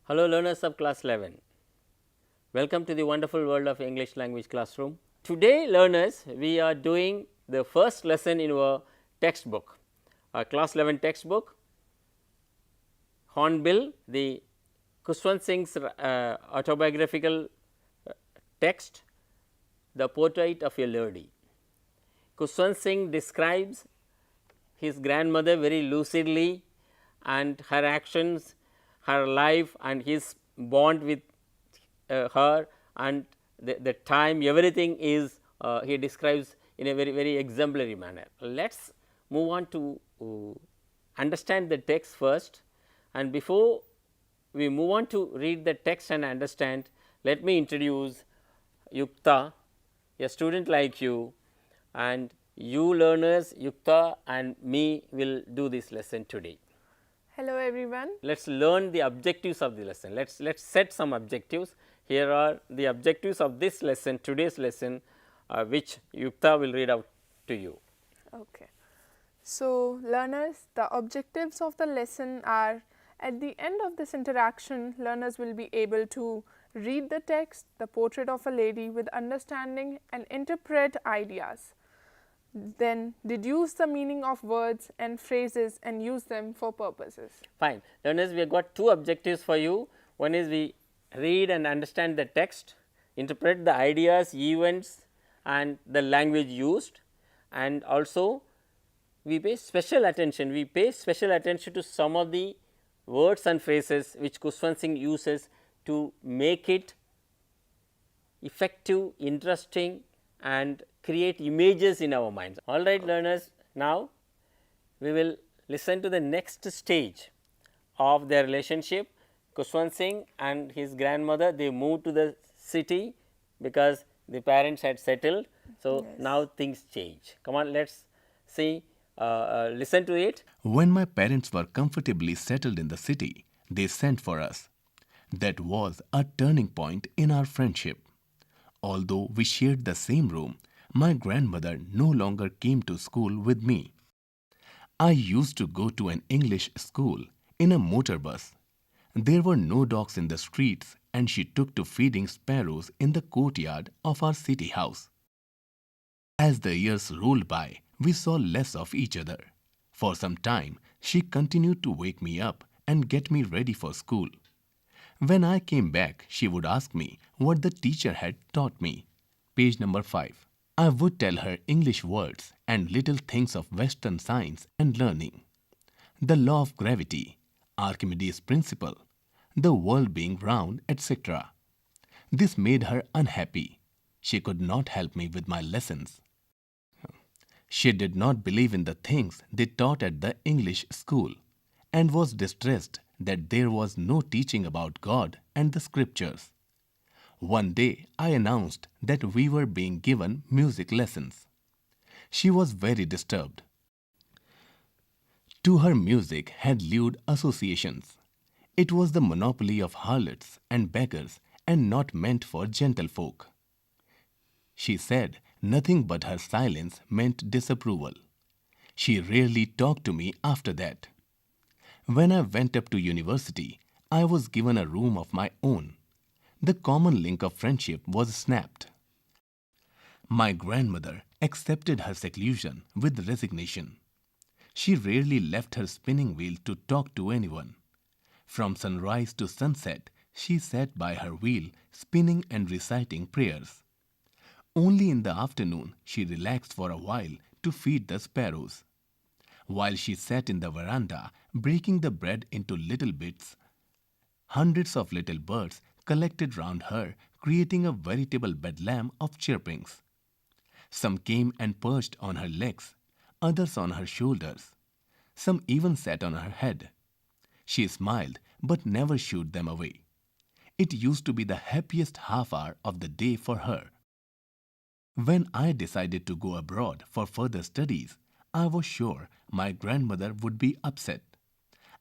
Hello learners of class 11, welcome to the wonderful world of English language classroom. Today learners, we are doing the first lesson in our textbook, our class 11 textbook, Hornbill, the Kushwant Singh's autobiographical text, The Portrait of a Lady. Kushwant Singh describes his grandmother very lucidly and her actions, her life and his bond with her and the time, everything is he describes in a very exemplary manner. Let us move on to understand the text first, and before we move on to read the text and understand, let me introduce Yukta, a student like you, and you learners Yukta and me will do this lesson today. Hello everyone. Let us learn the objectives of the lesson. Let us set some objectives. Here are the objectives of this lesson, today's lesson, which Yukta will read out to you. Okay. So, learners, the objectives of the lesson are, at the end of this interaction, learners will be able to read the text, The Portrait of a Lady, with understanding and interpret ideas. Then deduce the meaning of words and phrases and use them for purposes. Fine. Learners, we have got two objectives for you. One is we read and understand the text, interpret the ideas, events and the language used, and also we pay special attention. We pay special attention to some of the words and phrases which Kushwant Singh uses to make it effective, interesting and create images in our minds. All right, learners, now we will listen to the next stage of their relationship. Kushwant Singh and his grandmother, they moved to the city because the parents had settled. So, Yes. now things change. Come on, let us see, listen to it. When my parents were comfortably settled in the city, they sent for us. That was a turning point in our friendship. Although we shared the same room, my grandmother no longer came to school with me. I used to go to an English school in a motor bus. There were no dogs in the streets and she took to feeding sparrows in the courtyard of our city house. As the years rolled by, we saw less of each other. For some time, she continued to wake me up and get me ready for school. When I came back, she would ask me what the teacher had taught me. Page number 5. I would tell her English words and little things of Western science and learning. The law of gravity, Archimedes' principle, the world being round, etc. This made her unhappy. She could not help me with my lessons. She did not believe in the things they taught at the English school and was distressed that there was no teaching about God and the scriptures. One day I announced that we were being given music lessons. She was very disturbed. To her, music had lewd associations. It was the monopoly of harlots and beggars and not meant for gentlefolk. She said nothing but her silence meant disapproval. She rarely talked to me after that. When I went up to university, I was given a room of my own. The common link of friendship was snapped. My grandmother accepted her seclusion with resignation. She rarely left her spinning wheel to talk to anyone. From sunrise to sunset, she sat by her wheel spinning and reciting prayers. Only in the afternoon she relaxed for a while to feed the sparrows. While she sat in the veranda breaking the bread into little bits, hundreds of little birds collected round her, creating a veritable bedlam of chirpings. Some came and perched on her legs, others on her shoulders. Some even sat on her head. She smiled but never shooed them away. It used to be the happiest half hour of the day for her. When I decided to go abroad for further studies, I was sure my grandmother would be upset.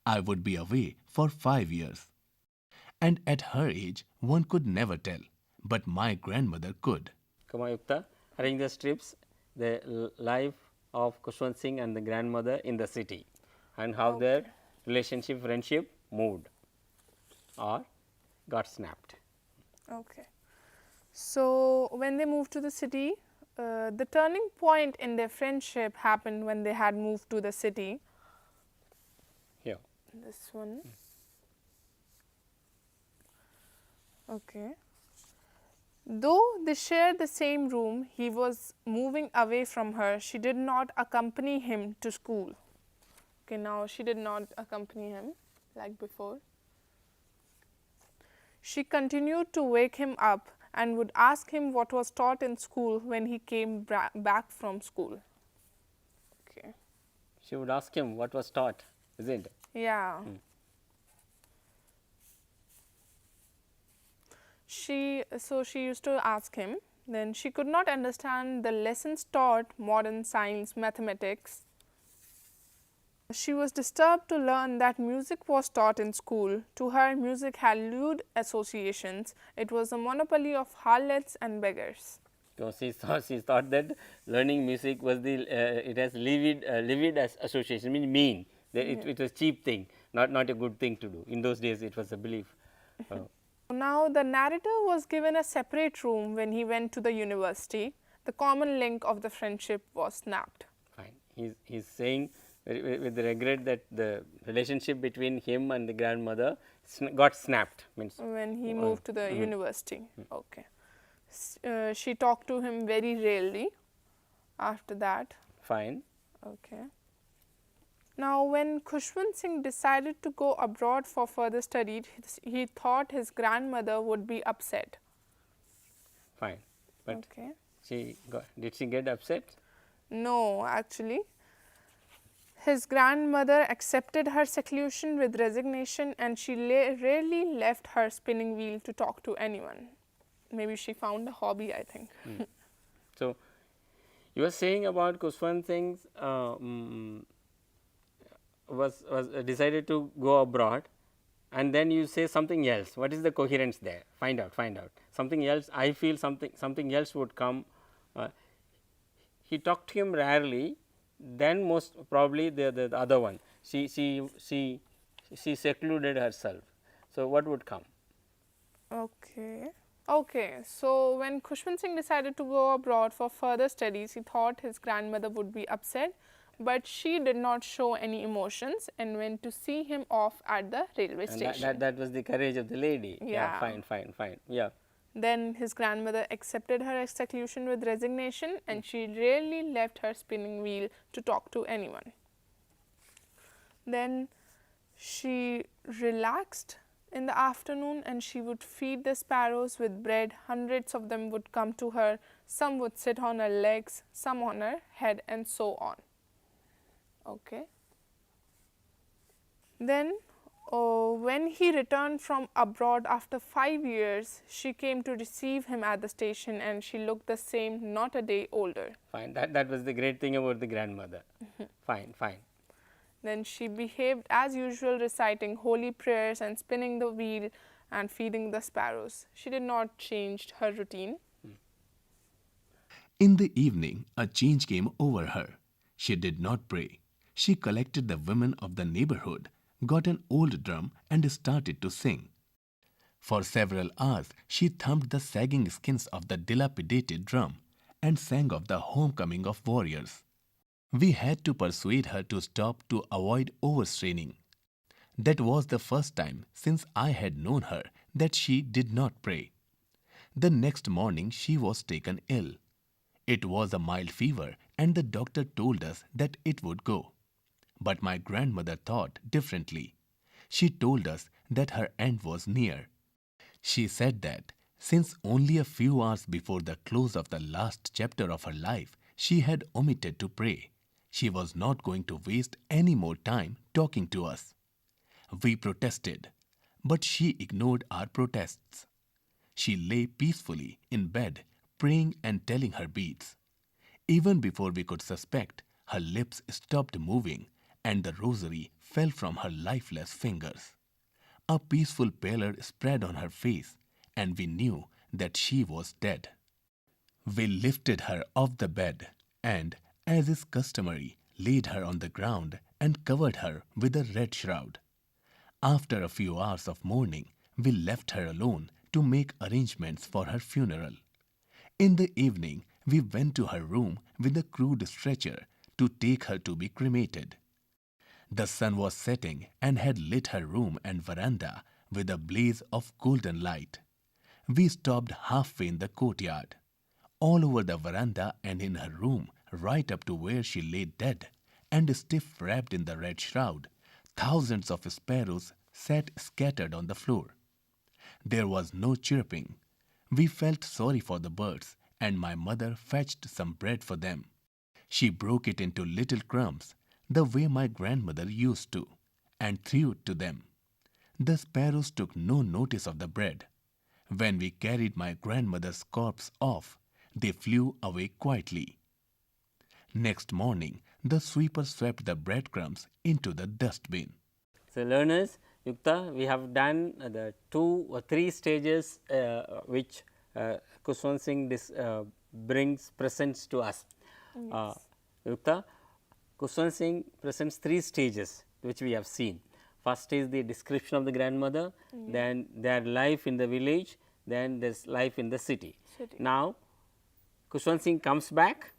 I would be away for 5 years. And at her age, one could never tell, but my grandmother could. Come on, Yukta, arrange the strips, the life of Kushwant Singh and the grandmother in the city and how their relationship, friendship moved or got snapped. Okay. So when they moved to the city, the turning point in their friendship happened when they had moved to the city. Here. This one. Okay. Though they shared the same room, he was moving away from her. She did not accompany him to school. Okay, now she did not accompany him like before. She continued to wake him up and would ask him what was taught in school when he came back from school. Okay. She would ask him what was taught, isn't it? Yeah. She used to ask him. Then she could not understand the lessons taught, modern science, mathematics. She was disturbed to learn that music was taught in school. To her, music had lewd associations. It was a monopoly of harlots and beggars. So she thought that learning music was it has livid as association, mean. It was cheap thing, not a good thing to do. In those days, it was a belief. Now, the narrator was given a separate room when he went to the university. The common link of the friendship was snapped. Fine. He's saying with regret that the relationship between him and the grandmother got snapped. Means when he moved to the university. Okay. She talked to him very rarely after that. Fine. Okay. Now, when Khushwant Singh decided to go abroad for further study, he thought his grandmother would be upset. Fine. But okay. Did she get upset? No, actually. His grandmother accepted her seclusion with resignation, and she rarely left her spinning wheel to talk to anyone. Maybe she found a hobby, I think. So, you were saying about Khushwant Singh's was decided to go abroad, and then you say something else. What is the coherence there? Find out. Something else. I feel something else would come. He talked to him rarely. Then most probably the other one. She secluded herself. So what would come? Okay. So when Khushwant Singh decided to go abroad for further studies, he thought his grandmother would be upset. But she did not show any emotions and went to see him off at the railway station. That was the courage of the lady. Yeah. Fine. Yeah. Then his grandmother accepted her seclusion with resignation, and she rarely left her spinning wheel to talk to anyone. Then she relaxed in the afternoon, and she would feed the sparrows with bread. Hundreds of them would come to her. Some would sit on her legs, some on her head, and so on. Okay. Then, when he returned from abroad after 5 years, she came to receive him at the station, and she looked the same, not a day older. Fine. That was the great thing about the grandmother. Fine. Then she behaved as usual, reciting holy prayers and spinning the wheel and feeding the sparrows. She did not change her routine. In the evening, a change came over her. She did not pray. She collected the women of the neighborhood, got an old drum, and started to sing. For several hours, she thumped the sagging skins of the dilapidated drum and sang of the homecoming of warriors. We had to persuade her to stop to avoid overstraining. That was the first time since I had known her that she did not pray. The next morning she was taken ill. It was a mild fever, and the doctor told us that it would go. But my grandmother thought differently. She told us that her end was near. She said that since only a few hours before the close of the last chapter of her life, she had omitted to pray, she was not going to waste any more time talking to us. We protested, but she ignored our protests. She lay peacefully in bed, praying and telling her beads. Even before we could suspect, her lips stopped moving and the rosary fell from her lifeless fingers. A peaceful pallor spread on her face, and we knew that she was dead. We lifted her off the bed and, as is customary, laid her on the ground and covered her with a red shroud. After a few hours of mourning, we left her alone to make arrangements for her funeral. In the evening, we went to her room with a crude stretcher to take her to be cremated. The sun was setting and had lit her room and veranda with a blaze of golden light. We stopped halfway in the courtyard. All over the veranda and in her room, right up to where she lay dead, and stiff wrapped in the red shroud, thousands of sparrows sat scattered on the floor. There was no chirping. We felt sorry for the birds, and my mother fetched some bread for them. She broke it into little crumbs, the way my grandmother used to, and threw it to them. The sparrows took no notice of the bread. When we carried my grandmother's corpse off, they flew away quietly. Next morning, the sweeper swept the breadcrumbs into the dustbin. So, learners, Yukta, we have done the 2 or 3 stages which Kushwant Singh brings presents to us. Yes. Yukta, Kushwant Singh presents 3 stages which we have seen. First is the description of the grandmother, then their life in the village, then this life in the city. Now, Kushwant Singh comes back,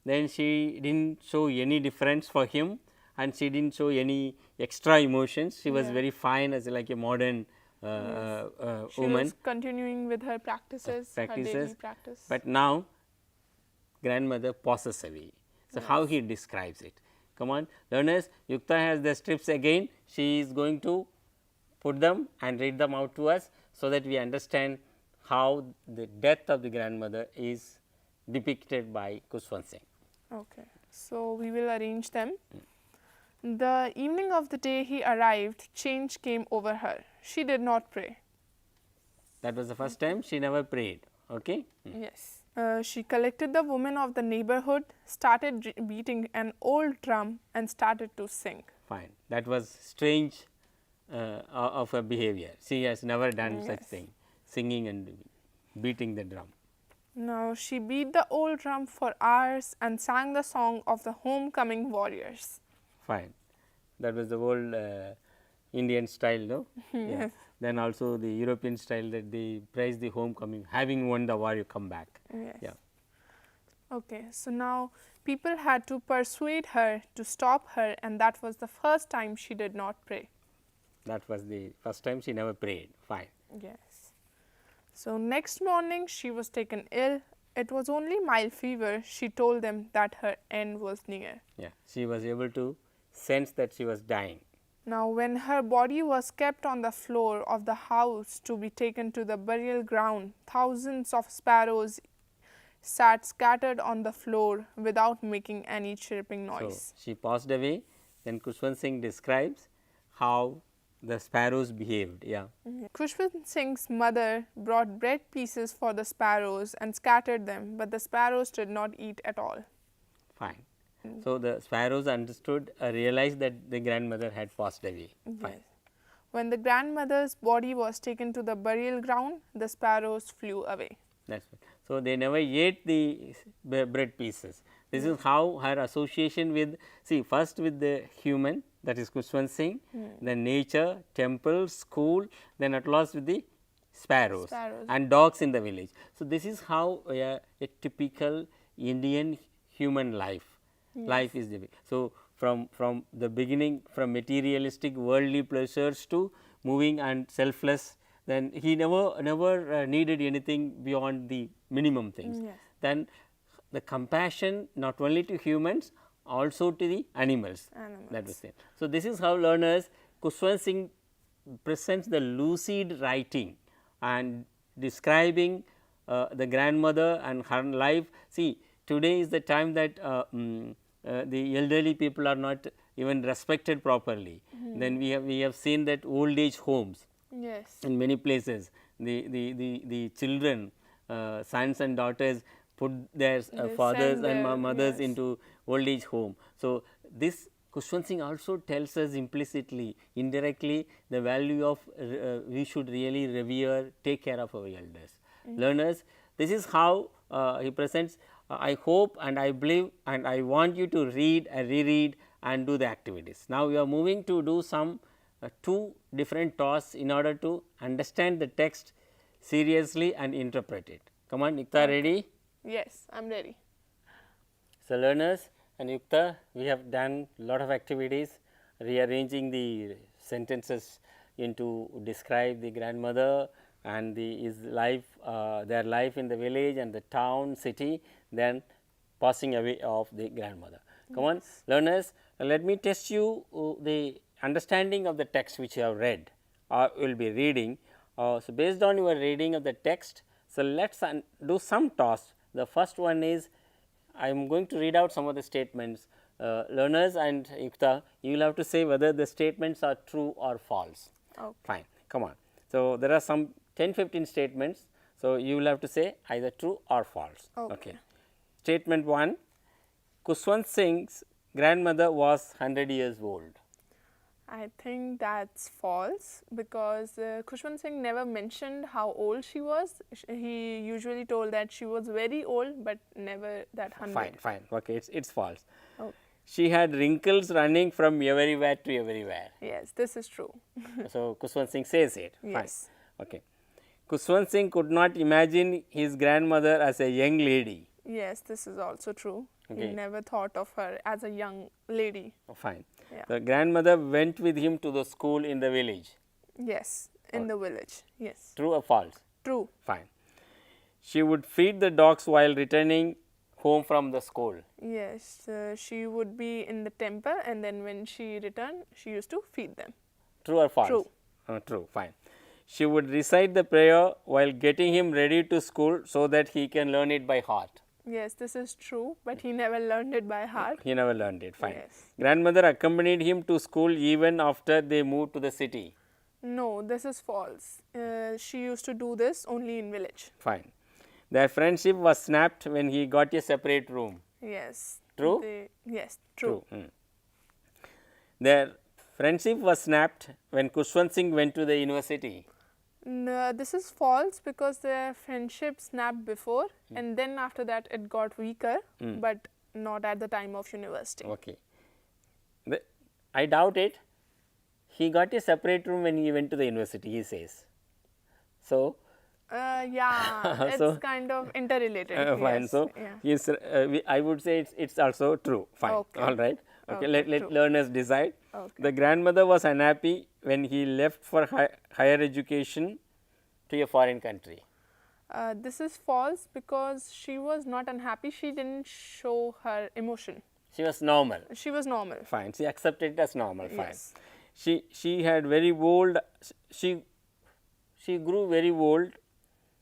then she did not show any difference for him, and she did not show any extra emotions. She was very fine as like a modern She woman. was continuing with her practices, her daily practice. But now grandmother passes away. So, how he describes it? Come on, learners, Yukta has the strips again. She is going to put them and read them out to us, so that we understand how the death of the grandmother is depicted by Kushwant Singh. Okay, so we will arrange them. The evening of the day he arrived, change came over her. She did not pray. That was the first time she never prayed. Okay. Yes. She collected the women of the neighborhood, started beating an old drum and started to sing. Fine. That was strange of her behavior. She has never done such thing, singing and beating the drum. Now she beat the old drum for hours and sang the song of the homecoming warriors. Fine. That was the old Indian style, no? Yes. Then also the European style, that they praise the homecoming, having won the war, you come back. Yes. Yeah. Okay, so now people had to persuade her to stop her, and that was the first time she did not pray. That was the first time she never prayed. Fine. Yes. So next morning she was taken ill. It was only mild fever. She told them that her end was near. Yeah. She was able to sense that she was dying. Now when her body was kept on the floor of the house to be taken to the burial ground, thousands of sparrows sat scattered on the floor without making any chirping noise. So, she passed away. Then Kushwant Singh describes how the sparrows behaved. Yeah. Kushwant Singh's mother brought bread pieces for the sparrows and scattered them, but the sparrows did not eat at all. Fine. So, the sparrows understood, realized that the grandmother had passed away. Fine. Yes. When the grandmother's body was taken to the burial ground, the sparrows flew away. That's right. So, they never ate the bread pieces. This is how her association with, see, first with the human, that is Kushwant Singh, then nature, temple, school, then at last with the sparrows. And dogs in the village. So, this is how a typical Indian human life is living. So, from the beginning, from materialistic worldly pleasures to moving and selfless, then he never needed anything beyond the minimum things. Then the compassion not only to humans, also to the animals. That was it. So, this is how learners, Kushwant Singh presents the lucid writing and describing the grandmother and her life. See, today is the time that the elderly people are not even respected properly. Then we have seen that old age homes. Yes. In many places, the children, sons and daughters, put their fathers and mothers into old age home. So, this Kushwant Singh also tells us implicitly, indirectly, the value of we should really revere, take care of our elders. Learners, this is how he presents. I hope and I believe and I want you to read and reread and do the activities. Now, we are moving to do some two different tasks in order to understand the text seriously and interpret it. Come on, Yukta, ready? Yes, I'm ready. So, learners and Yukta, we have done lot of activities rearranging the sentences into describe the grandmother and his life, their life in the village and the town, city, then passing away of the grandmother. Come on, learners, let me test you the understanding of the text which you have read or will be reading. So, based on your reading of the text, so let us do some tasks. The first one is I am going to read out some of the statements. Learners and Yukta, you will have to say whether the statements are true or false. Okay. Fine, come on. So, there are some 10-15 statements. So, you will have to say either true or false. Okay. Statement 1, Kushwant Singh's grandmother was 100 years old. I think that's false because Kushwant Singh never mentioned how old she was. He usually told that she was very old, but never that 100. Fine, fine. Okay, it's false. Oh. She had wrinkles running from everywhere to everywhere. Yes, this is true. So, Kushwant Singh says it. Yes. Fine. Okay. Kushwant Singh could not imagine his grandmother as a young lady. Yes, this is also true. Okay. He never thought of her as a young lady. Fine. Yeah. The grandmother went with him to the school in the village. Yes, in the village. Yes, True or false? true. Fine. She would feed the dogs while returning home from the school. Yes, she would be in the temple, and then when she returned, she used to feed them. True or false? True. True. Fine. She would recite the prayer while getting him ready to school so that he can learn it by heart. Yes, this is true, but he never learned it by heart. He never learned it. Fine. Yes. Grandmother accompanied him to school even after they moved to the city. No, this is false. She used to do this only in village. Fine. Their friendship was snapped when he got a separate room. Yes. True? Yes, true. Their friendship was snapped when Kushwant Singh went to the university. No, this is false because their friendship snapped before, and then after that it got weaker, but not at the time of university. Okay. I doubt it. He got a separate room when he went to the university, he says. So, Yeah, it's So, kind of interrelated. fine. Yes, So, yeah. I would say it's also true. Fine. Okay. All right. Okay. Okay, Let true. learners decide. Okay. The grandmother was unhappy when he left for higher education to a foreign country. This is false because she was not unhappy. She didn't show her emotion. She was normal. She was normal. Fine. She accepted it as normal. Fine. Yes. She had very old. She grew very old,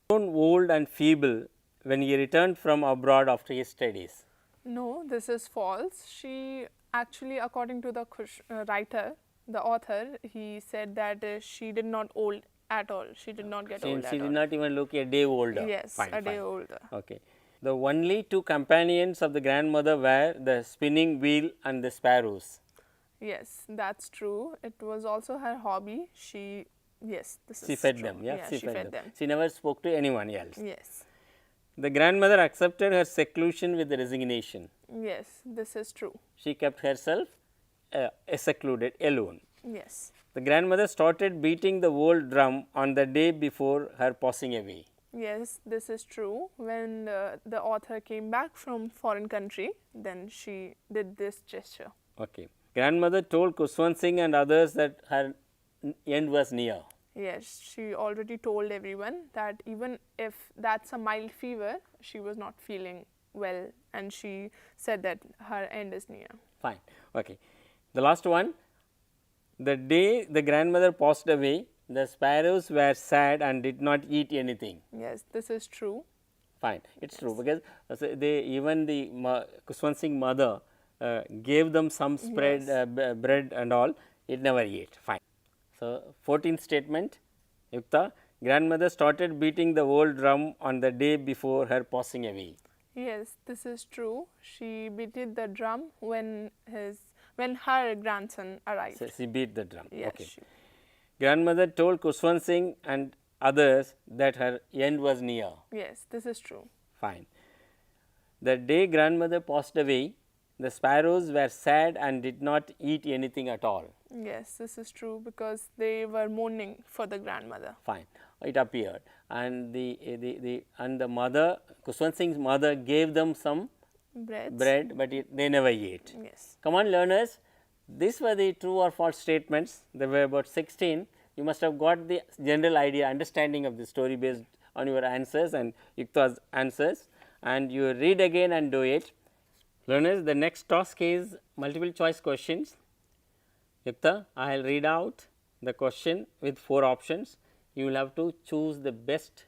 old and feeble when he returned from abroad after his studies. No, this is false. She actually, according to the writer, the author, he said that she did not old at all. She did not get old She at did all. not even look a day older. Yes, Fine, a day fine. older. Okay. The only two companions of the grandmother were the spinning wheel and the sparrows. Yes, that's true. It was also her hobby. Yes, this She is fed true. them. Yeah, she fed them. She never spoke to anyone else. Yes, The grandmother accepted her seclusion with resignation. yes, this is true. She kept herself secluded, alone. Yes, The grandmother started beating the old drum on the day before her passing away. yes, this is true. When the author came back from foreign country, then she did this gesture. Okay. Grandmother told Kushwant Singh and others that her end was near. Yes, she already told everyone that even if that's a mild fever, she was not feeling well, and she said that her end is near. Fine. Okay. The last one. The day the grandmother passed away, the sparrows were sad and did not eat anything. Yes, this is true. Fine. It's true because even the Kushwant Singh mother gave them some spread bread and all. It never ate. Fine. So, 14th statement, Yukta, grandmother started beating the old drum on the day before her passing away. Yes, this is true. She beat the drum when her grandson arrived. So, she beat the drum. Yes, Okay. Grandmother told Kushwant Singh and others that her end was near. yes, this is true. Fine. The day grandmother passed away, the sparrows were sad and did not eat anything at all. Yes, this is true because they were mourning for the grandmother. Fine, it appeared, and the mother, Kushwant Singh's mother, gave them some bread, but they never ate. Yes. Come on, learners, these were the true or false statements. There were about 16. You must have got the general idea, understanding of the story based on your answers and Yukta's answers, and you read again and do it. Learners, the next task is multiple choice questions. Yukta, I will read out the question with 4 options. You will have to choose the best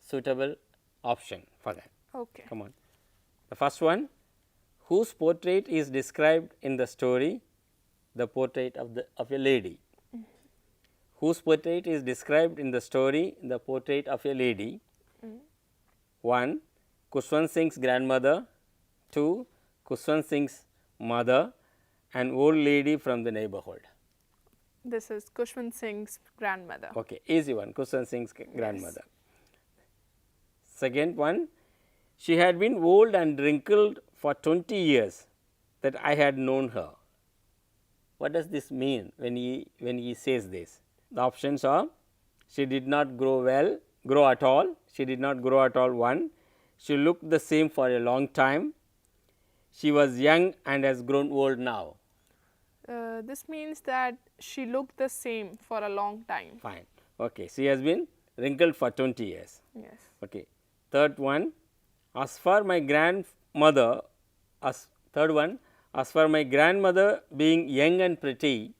suitable option for that. Okay. Come on. The first one, whose portrait is described in the story? The portrait of a lady. Whose portrait is described in the story? The portrait of a lady. 1. Kushwant Singh's grandmother. 2. Kushwant Singh's mother, an old lady from the neighborhood. This is Kushwant Singh's grandmother. Okay, easy one, Kushwant Singh's grandmother. Second one, she had been old and wrinkled for 20 years that I had known her. What does this mean when he says this? The options are, she did not grow at all. She did not grow at all. 1. She looked the same for a long time. She was young and has grown old now. This means that she looked the same for a long time. Fine. Okay. She has been wrinkled for 20 years. Yes. Okay. Third one, as for my grandmother, as for my grandmother being young and pretty,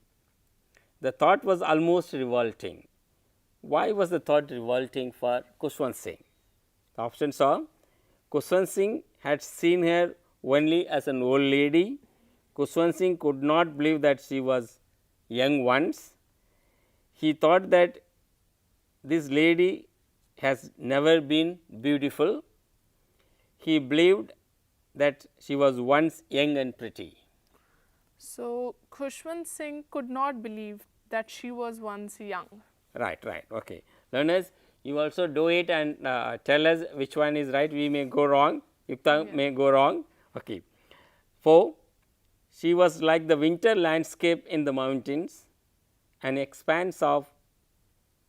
the thought was almost revolting. Why was the thought revolting for Kushwant Singh? The options are, Kushwant Singh had seen her only as an old lady. Kushwant Singh could not believe that she was young once. He thought that this lady has never been beautiful. He believed that she was once young and pretty. So, Kushwant Singh could not believe that she was once young. Right, right. Okay. Learners, you also do it and tell us which one is right. We may go wrong. Yukta may go wrong. Okay. 4. She was like the winter landscape in the mountains, an expanse of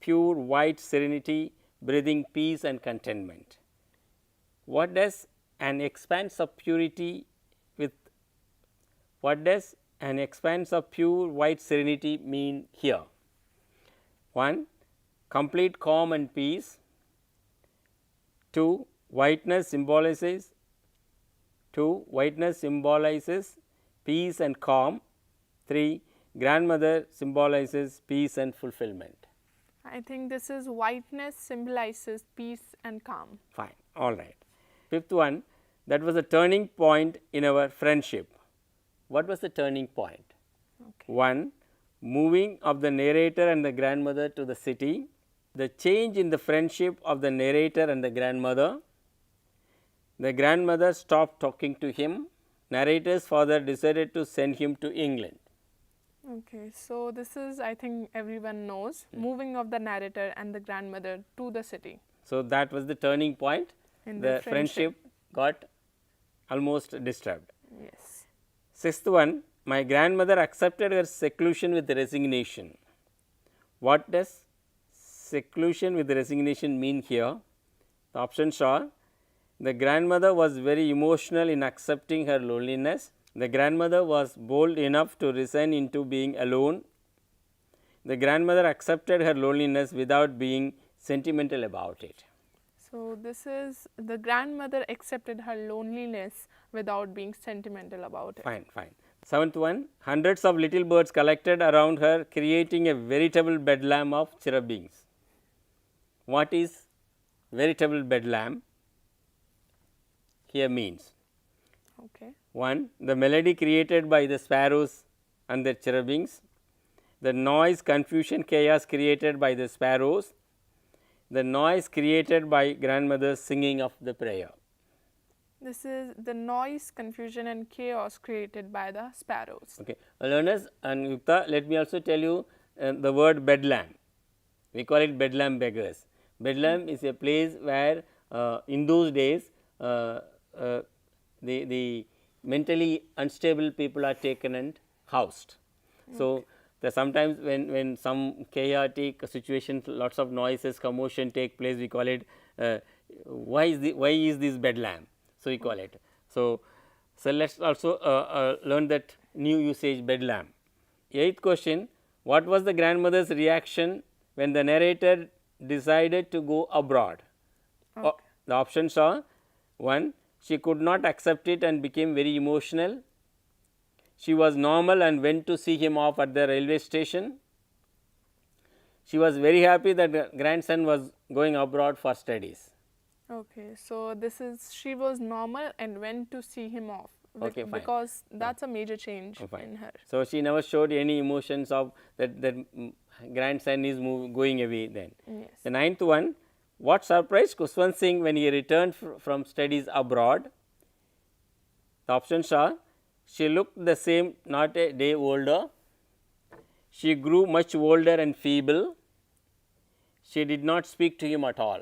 pure white serenity, breathing peace and contentment. What does an expanse of purity what does an expanse of pure white serenity mean here? 1. Complete calm and peace. 2. Whiteness symbolizes peace and calm. 3. Grandmother symbolizes peace and fulfillment. I think this is whiteness symbolizes peace and calm. Fine, all right. Fifth one, that was a turning point in our friendship. What was the turning point? Okay. 1. Moving of the narrator and the grandmother to the city, the change in the friendship of the narrator and the grandmother stopped talking to him, narrator's father decided to send him to England. Okay, so this is, I think everyone knows, moving of the narrator and the grandmother to the city. So, that was the turning point. In the the friendship got almost disturbed. Yes. Sixth one, my grandmother accepted her seclusion with resignation. What does seclusion with resignation mean here? The options are, the grandmother was very emotional in accepting her loneliness. The grandmother was bold enough to resign into being alone. The grandmother accepted her loneliness without being sentimental about it. So, this is the grandmother accepted her loneliness without being sentimental about it. Fine, fine. Seventh one, hundreds of little birds collected around her, creating a veritable bedlam of cherubims. What is veritable bedlam here means? Okay. 1. The melody created by the sparrows and the cherubims, the noise, confusion, chaos created by the sparrows, the noise created by grandmother's singing of the prayer. This is the noise, confusion and chaos created by the sparrows. Okay. Learners and Yukta, let me also tell you the word bedlam. We call it bedlam beggars. Bedlam is a place where in those days the mentally unstable people are taken and housed. So, sometimes when some chaotic situation, lots of noises, commotion take place, we call it why is this bedlam? So, we call it. So, let us also learn that new usage bedlam. Eighth question, what was the grandmother's reaction when the narrator decided to go abroad? The options are: 1. She could not accept it and became very emotional. She was normal and went to see him off at the railway station. She was very happy that the grandson was going abroad for studies. Okay, so this is she was normal and went to see him off. Okay, fine. Because that's a major change in her. So, she never showed any emotions of that grandson is going away then. Yes. The ninth one, what surprised Kushwant Singh when he returned from studies abroad? The options are: she looked the same, not a day older. She grew much older and feeble. She did not speak to him at all.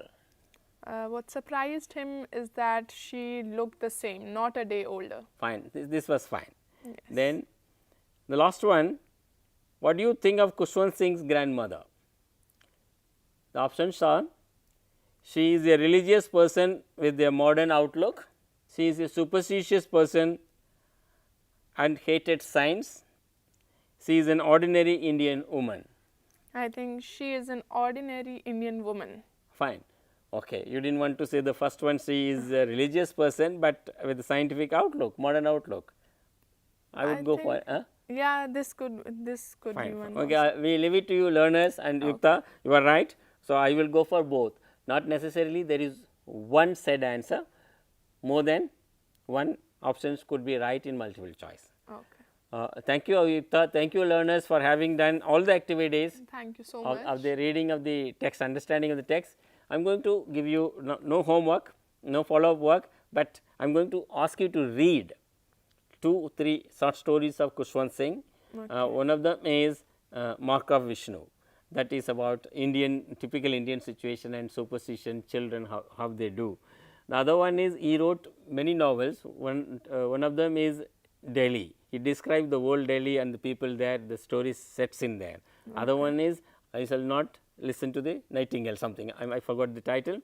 What surprised him is that she looked the same, not a day older. Fine, this was fine. Yes. Then the last one, what do you think of Kushwant Singh's grandmother? The options are: she is a religious person with a modern outlook. She is a superstitious person and hated science. She is an ordinary Indian woman. I think she is an ordinary Indian woman. Fine. Okay, you didn't want to say the first one. She is a religious person, but with a scientific outlook, modern outlook. I would go for. Yeah, this could Fine. be one. Okay, we leave it to you, learners, and Yukta, you are right. So, I will go for both. Not necessarily there is one said answer. More than one options could be right in multiple choice. Okay. Thank you, Yukta. Thank you, learners, for having done all the activities. Thank you so much. Of the reading of the text, understanding of the text. I am going to give you no homework, no follow up work, but I am going to ask you to read 2-3 short stories of Kushwant Singh. One of them is Mark of Vishnu, that is about typical Indian situation and superstition, children, how they do. The other one is he wrote many novels. One of them is Delhi. He described the whole Delhi and the people there, the story sets in there. Other one is, I shall not listen to the Nightingale, something I forgot the title.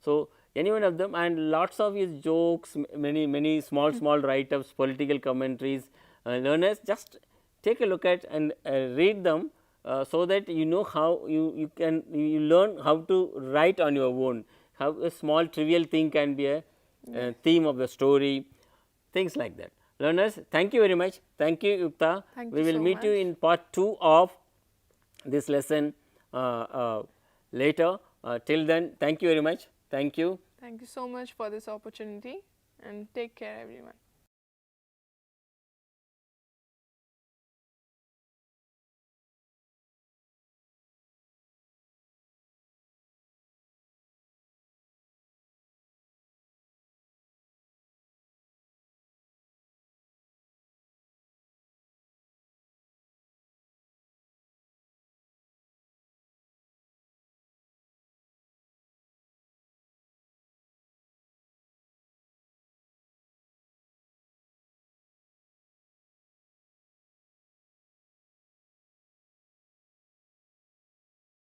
So, any one of them, and lots of his jokes, many small write-ups, political commentaries. Learners, just take a look at and read them, so that you know how you learn how to write on your own, how a small trivial thing can be a theme of the story, things like that. Learners, thank you very much. Thank you, Yukta. We will meet you in part 2 of this lesson later. Till then, thank you very much. Thank you. Thank you so much for this opportunity, and take care, everyone.